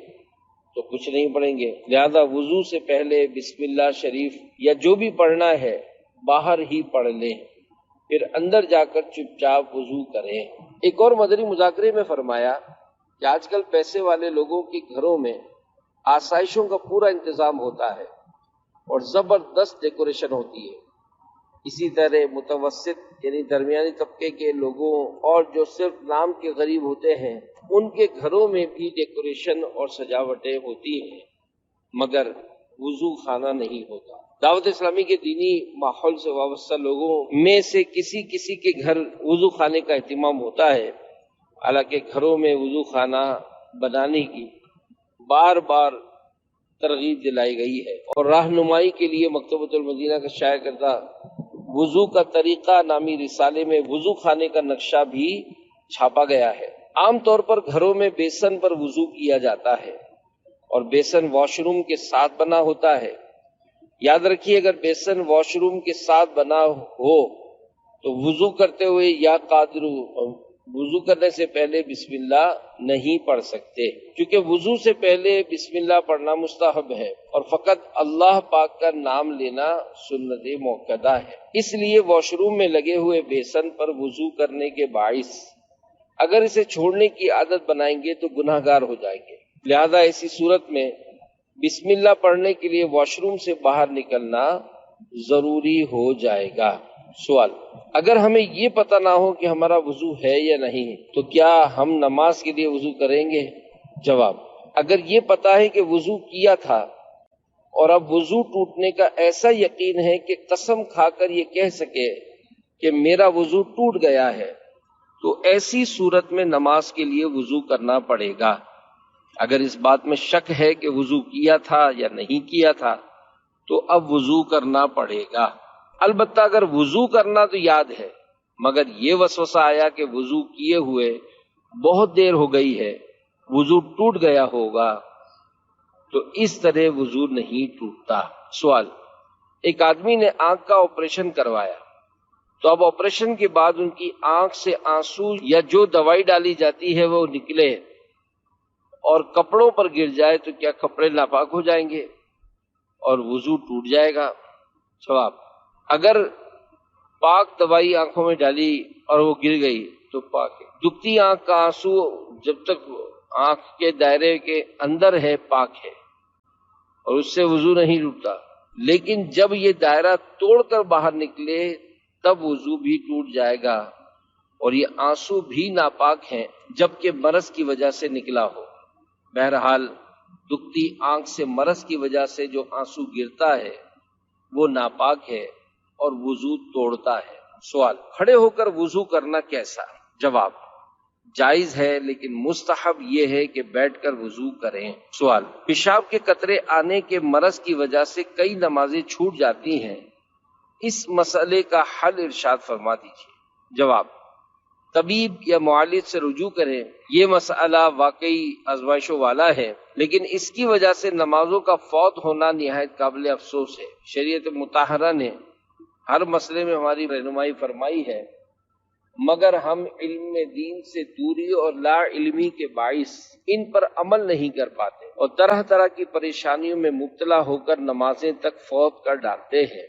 تو کچھ نہیں پڑھیں گے، لہذا وضو سے پہلے بسم اللہ شریف یا جو بھی پڑھنا ہے باہر ہی پڑھ لیں، پھر اندر جا کر چپ چاپ وضو کریں۔ ایک اور مدنی مذاکرے میں فرمایا کہ آج کل پیسے والے لوگوں کے گھروں میں آسائشوں کا پورا انتظام ہوتا ہے اور زبردست ڈیکوریشن ہوتی ہے، اسی طرح متوسط یعنی درمیانی طبقے کے لوگوں اور جو صرف نام کے غریب ہوتے ہیں ان کے گھروں میں بھی ڈیکوریشن اور سجاوٹیں ہوتی ہیں مگر وضو خانہ نہیں ہوتا۔ دعوت اسلامی کے دینی ماحول سے وابستہ لوگوں میں سے کسی کے گھر وضو خانے کا اہتمام ہوتا ہے، حالانکہ گھروں میں وضو خانہ بنانے کی بار بار ترغیب دلائی گئی ہے اور رہنمائی کے لیے مکتبۃ المدینہ کا شائع کردہ وضو کا طریقہ نامی رسالے میں وضو خانے کا نقشہ بھی چھاپا گیا ہے۔ عام طور پر گھروں میں بیسن پر وضو کیا جاتا ہے اور بیسن واش روم کے ساتھ بنا ہوتا ہے۔ یاد رکھیے اگر بیسن واش روم کے ساتھ بنا ہو تو وضو کرتے ہوئے یا قادر وضو کرنے سے پہلے بسم اللہ نہیں پڑھ سکتے، کیونکہ وضو سے پہلے بسم اللہ پڑھنا مستحب ہے اور فقط اللہ پاک کا نام لینا سنت موقدہ ہے۔ اس لیے واش روم میں لگے ہوئے بیسن پر وضو کرنے کے باعث اگر اسے چھوڑنے کی عادت بنائیں گے تو گناہ گار ہو جائیں گے، لہذا ایسی صورت میں بسم اللہ پڑھنے کے لیے واش روم سے باہر نکلنا ضروری ہو جائے گا۔ سوال، اگر ہمیں یہ پتہ نہ ہو کہ ہمارا وضو ہے یا نہیں تو کیا ہم نماز کے لیے وضو کریں گے؟ جواب، اگر یہ پتہ ہے کہ وضو کیا تھا اور اب وضو ٹوٹنے کا ایسا یقین ہے کہ قسم کھا کر یہ کہہ سکے کہ میرا وضو ٹوٹ گیا ہے تو ایسی صورت میں نماز کے لیے وضو کرنا پڑے گا۔ اگر اس بات میں شک ہے کہ وضو کیا تھا یا نہیں کیا تھا تو اب وضو کرنا پڑے گا۔ البتہ اگر وضو کرنا تو یاد ہے مگر یہ وسوسہ آیا کہ وضو کیے ہوئے بہت دیر ہو گئی ہے، وضو ٹوٹ گیا ہوگا، تو اس طرح وضو نہیں ٹوٹتا۔ سوال، ایک آدمی نے آنکھ کا آپریشن کروایا تو اب آپریشن کے بعد ان کی آنکھ سے آنسو یا جو دوائی ڈالی جاتی ہے وہ نکلے اور کپڑوں پر گر جائے تو کیا کپڑے ناپاک ہو جائیں گے اور وضو ٹوٹ جائے گا؟ جواب، اگر پاک دوائی آنکھوں میں ڈالی اور وہ گر گئی تو پاک ہے۔ دکھتی آنکھ کا آنسو جب تک آنکھ کے دائرے کے اندر ہے پاک ہے اور اس سے وضو نہیں ٹوٹتا، لیکن جب یہ دائرہ توڑ کر باہر نکلے تب وضو بھی ٹوٹ جائے گا اور یہ آنسو بھی ناپاک ہیں جبکہ مرض کی وجہ سے نکلا ہو۔ بہرحال دکھتی آنکھ سے مرض کی وجہ سے جو آنسو گرتا ہے وہ ناپاک ہے اور وضو توڑتا ہے۔ سوال، کھڑے ہو کر وضو کرنا کیسا؟ جواب، جائز ہے لیکن مستحب یہ ہے کہ بیٹھ کر وضو کریں۔ سوال، پیشاب کے قطرے آنے کے مرض کی وجہ سے کئی نمازیں چھوٹ جاتی ہیں، اس مسئلے کا حل ارشاد فرما دیجیے۔ جواب، طبیب یا معالج سے رجوع کریں، یہ مسئلہ واقعی آزمائشوں والا ہے لیکن اس کی وجہ سے نمازوں کا فوت ہونا نہایت قابل افسوس ہے۔ شریعت مطہرہ نے ہر مسئلے میں ہماری رہنمائی فرمائی ہے مگر ہم علم دین سے دوری اور لا علمی کے باعث ان پر عمل نہیں کر پاتے اور طرح طرح کی پریشانیوں میں مبتلا ہو کر نمازیں تک فوت کر ڈالتے ہیں۔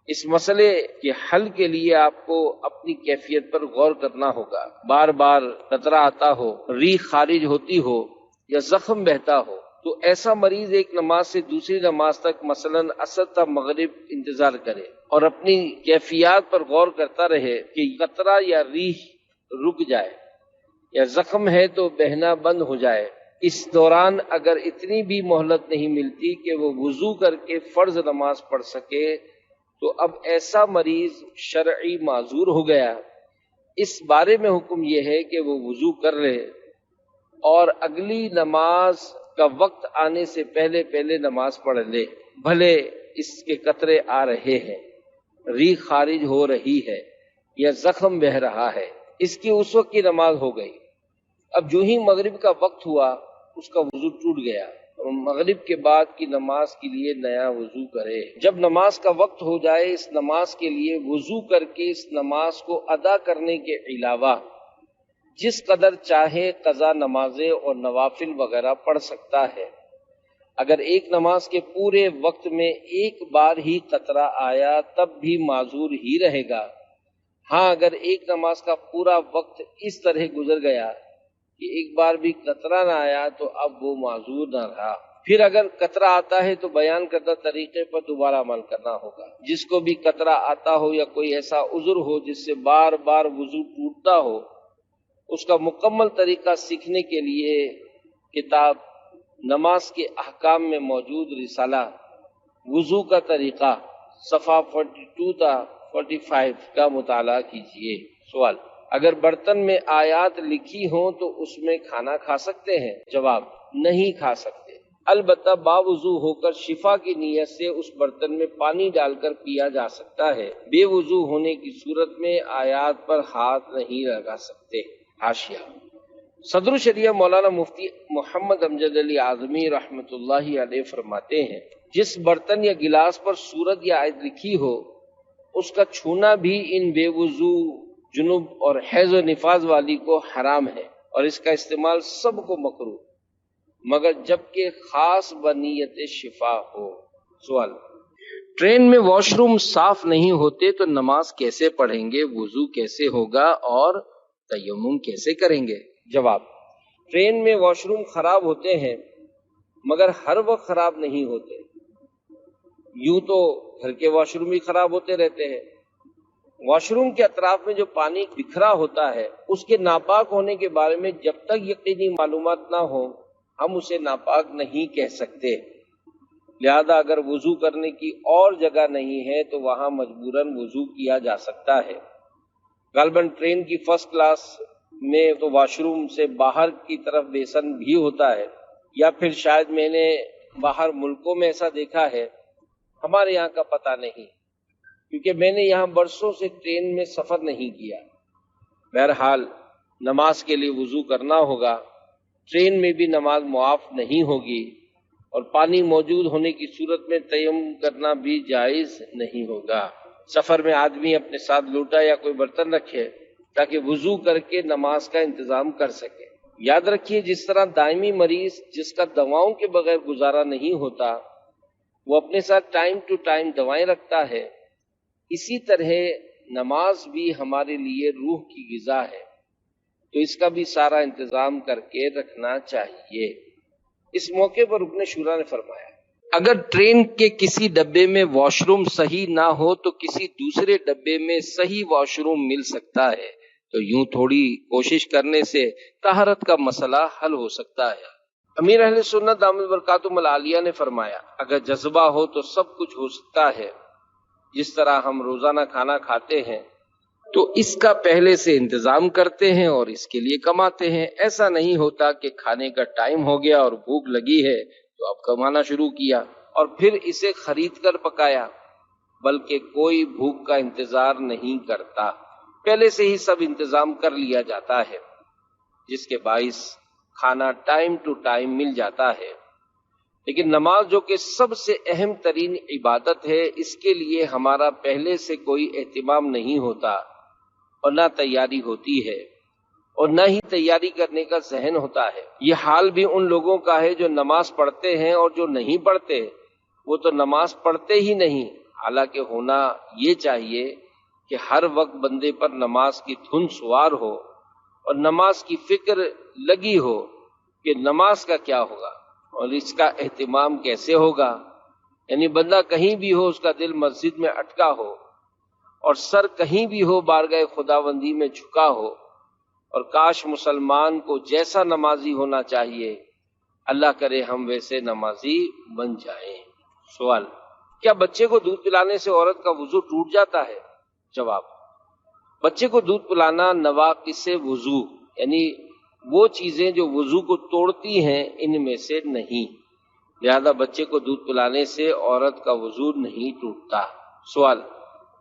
اس مسئلے کے حل کے لیے آپ کو اپنی کیفیت پر غور کرنا ہوگا۔ بار بار قطرہ آتا ہو، ریح خارج ہوتی ہو یا زخم بہتا ہو تو ایسا مریض ایک نماز سے دوسری نماز تک مثلاً عصر تا مغرب انتظار کرے اور اپنی کیفیات پر غور کرتا رہے کہ قطرہ یا ریح رک جائے یا زخم ہے تو بہنا بند ہو جائے، اس دوران اگر اتنی بھی مہلت نہیں ملتی کہ وہ وضو کر کے فرض نماز پڑھ سکے تو اب ایسا مریض شرعی معذور ہو گیا۔ اس بارے میں حکم یہ ہے کہ وہ وضو کر لے اور اگلی نماز کا وقت آنے سے پہلے پہلے نماز پڑھ لے، بھلے اس کے قطرے آ رہے ہیں، ریح خارج ہو رہی ہے یا زخم بہہ رہا ہے، اس کی اس وقت کی نماز ہو گئی۔ اب جو ہی مغرب کا وقت ہوا اس کا وضو ٹوٹ گیا، اور مغرب کے بعد کی نماز کے لیے نیا وضو کرے۔ جب نماز کا وقت ہو جائے اس نماز کے لیے وضو کر کے اس نماز کو ادا کرنے کے علاوہ جس قدر چاہے قضا نمازیں اور نوافل وغیرہ پڑھ سکتا ہے۔ اگر ایک نماز کے پورے وقت میں ایک بار ہی قطرہ آیا تب بھی معذور ہی رہے گا۔ ہاں اگر ایک نماز کا پورا وقت اس طرح گزر گیا کہ ایک بار بھی قطرہ نہ آیا تو اب وہ معذور نہ رہا۔ پھر اگر قطرہ آتا ہے تو بیان کردہ طریقے پر دوبارہ عمل کرنا ہوگا۔ جس کو بھی قطرہ آتا ہو یا کوئی ایسا عذر ہو جس سے بار بار وضو ٹوٹتا ہو، اس کا مکمل طریقہ سیکھنے کے لیے کتاب نماز کے احکام میں موجود رسالہ وضو کا طریقہ صفحہ 42 تا 45 کا مطالعہ کیجیے۔ سوال: اگر برتن میں آیات لکھی ہوں تو اس میں کھانا کھا سکتے ہیں؟ جواب: نہیں کھا سکتے، البتہ باوضو ہو کر شفا کی نیت سے اس برتن میں پانی ڈال کر پیا جا سکتا ہے۔ بے وضو ہونے کی صورت میں آیات پر ہاتھ نہیں لگا سکتے۔ حاشیہ: صدر الشریعہ مولانا مفتی محمد امجد علی اعظمی رحمۃ اللہ علیہ فرماتے ہیں، جس برتن یا گلاس پر سورت یا آیت لکھی ہو اس کا چھونا بھی ان بے وضو، جنوب اور حیض و نفاس والی کو حرام ہے، اور اس کا استعمال سب کو مکروہ مگر جبکہ خاص بنیت شفا ہو۔ سوال: ٹرین میں واش روم صاف نہیں ہوتے تو نماز کیسے پڑھیں گے، وضو کیسے ہوگا اور تیمم کیسے کریں گے؟ جواب: ٹرین میں واش روم خراب ہوتے ہیں مگر ہر وقت خراب نہیں ہوتے۔ یوں تو گھر کے واش روم بھی خراب ہوتے رہتے ہیں۔ واش روم کے اطراف میں جو پانی بکھرا ہوتا ہے اس کے ناپاک ہونے کے بارے میں جب تک یقینی معلومات نہ ہوں ہم اسے ناپاک نہیں کہہ سکتے، لہذا اگر وضو کرنے کی اور جگہ نہیں ہے تو وہاں مجبوراً وضو کیا جا سکتا ہے۔ غالباً ٹرین کی فرسٹ کلاس میں تو واش روم سے باہر کی طرف بیسن بھی ہوتا ہے، یا پھر شاید میں نے باہر ملکوں میں ایسا دیکھا ہے، ہمارے یہاں کا پتہ نہیں کیونکہ میں نے یہاں برسوں سے ٹرین میں سفر نہیں کیا۔ بہرحال نماز کے لیے وضو کرنا ہوگا، ٹرین میں بھی نماز معاف نہیں ہوگی، اور پانی موجود ہونے کی صورت میں تیمم کرنا بھی جائز نہیں ہوگا۔ سفر میں آدمی اپنے ساتھ لوٹا یا کوئی برتن رکھے تاکہ وضو کر کے نماز کا انتظام کر سکے۔ یاد رکھیے جس طرح دائمی مریض جس کا دواؤں کے بغیر گزارا نہیں ہوتا وہ اپنے ساتھ ٹائم ٹو ٹائم دوائیں رکھتا ہے، اسی طرح نماز بھی ہمارے لیے روح کی غذا ہے، تو اس کا بھی سارا انتظام کر کے رکھنا چاہیے۔ اس موقع پر رکن شورا نے فرمایا، اگر ٹرین کے کسی ڈبے میں واش روم صحیح نہ ہو تو کسی دوسرے ڈبے میں صحیح واش روم مل سکتا ہے، تو یوں تھوڑی کوشش کرنے سے طہارت کا مسئلہ حل ہو سکتا ہے۔ امیر اہل سنت دامت برکاتہم العالیہ نے فرمایا، اگر جذبہ ہو تو سب کچھ ہو سکتا ہے۔ جس طرح ہم روزانہ کھانا کھاتے ہیں تو اس کا پہلے سے انتظام کرتے ہیں اور اس کے لیے کماتے ہیں، ایسا نہیں ہوتا کہ کھانے کا ٹائم ہو گیا اور بھوک لگی ہے تو اب کمانا شروع کیا اور پھر اسے خرید کر پکایا، بلکہ کوئی بھوک کا انتظار نہیں کرتا، پہلے سے ہی سب انتظام کر لیا جاتا ہے، جس کے باعث کھانا ٹائم ٹو ٹائم مل جاتا ہے۔ لیکن نماز جو کہ سب سے اہم ترین عبادت ہے، اس کے لیے ہمارا پہلے سے کوئی اہتمام نہیں ہوتا اور نہ تیاری ہوتی ہے اور نہ ہی تیاری کرنے کا ذہن ہوتا ہے۔ یہ حال بھی ان لوگوں کا ہے جو نماز پڑھتے ہیں، اور جو نہیں پڑھتے وہ تو نماز پڑھتے ہی نہیں۔ حالانکہ ہونا یہ چاہیے کہ ہر وقت بندے پر نماز کی دھن سوار ہو اور نماز کی فکر لگی ہو کہ نماز کا کیا ہوگا، اور اس کا اہتمام کیسے ہوگا؟ یعنی بندہ کہیں بھی ہو، اس کا دل مسجد میں اٹکا ہو اور سر کہیں بھی ہو بارگاہ خداوندی میں جھکا ہو، اور کاش مسلمان کو جیسا نمازی ہونا چاہیے، اللہ کرے ہم ویسے نمازی بن جائیں۔ سوال: کیا بچے کو دودھ پلانے سے عورت کا وضو ٹوٹ جاتا ہے؟ جواب: بچے کو دودھ پلانا نواقص وضو، یعنی وہ چیزیں جو وضو کو توڑتی ہیں ان میں سے نہیں، لہذا بچے کو دودھ پلانے سے عورت کا وضو نہیں ٹوٹتا۔ سوال: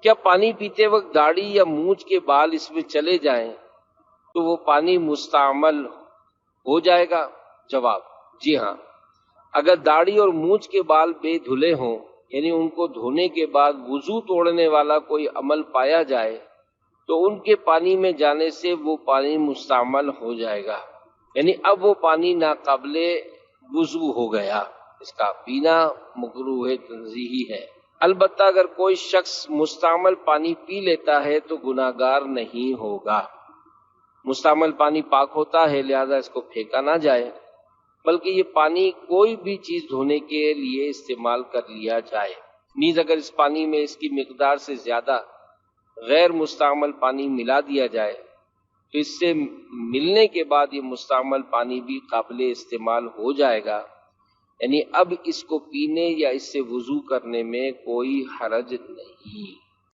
کیا پانی پیتے وقت داڑھی یا مونچھ کے بال اس میں چلے جائیں تو وہ پانی مستعمل ہو جائے گا؟ جواب: جی ہاں، اگر داڑھی اور مونچھ کے بال بے دھلے ہوں، یعنی ان کو دھونے کے بعد وضو توڑنے والا کوئی عمل پایا جائے تو ان کے پانی میں جانے سے وہ پانی مستعمل ہو جائے گا، یعنی اب وہ پانی ناقابل وضو ہو گیا، اس کا پینا مکروہ تنزیہی ہے۔ البتہ اگر کوئی شخص مستعمل پانی پی لیتا ہے تو گناہگار نہیں ہوگا۔ مستعمل پانی پاک ہوتا ہے، لہذا اس کو پھینکا نہ جائے، بلکہ یہ پانی کوئی بھی چیز دھونے کے لیے استعمال کر لیا جائے۔ نیز اگر اس پانی میں اس کی مقدار سے زیادہ غیر مستعمل پانی ملا دیا جائے تو اس سے ملنے کے بعد یہ مستعمل پانی بھی قابل استعمال ہو جائے گا، یعنی اب اس کو پینے یا اس سے وضو کرنے میں کوئی حرج نہیں۔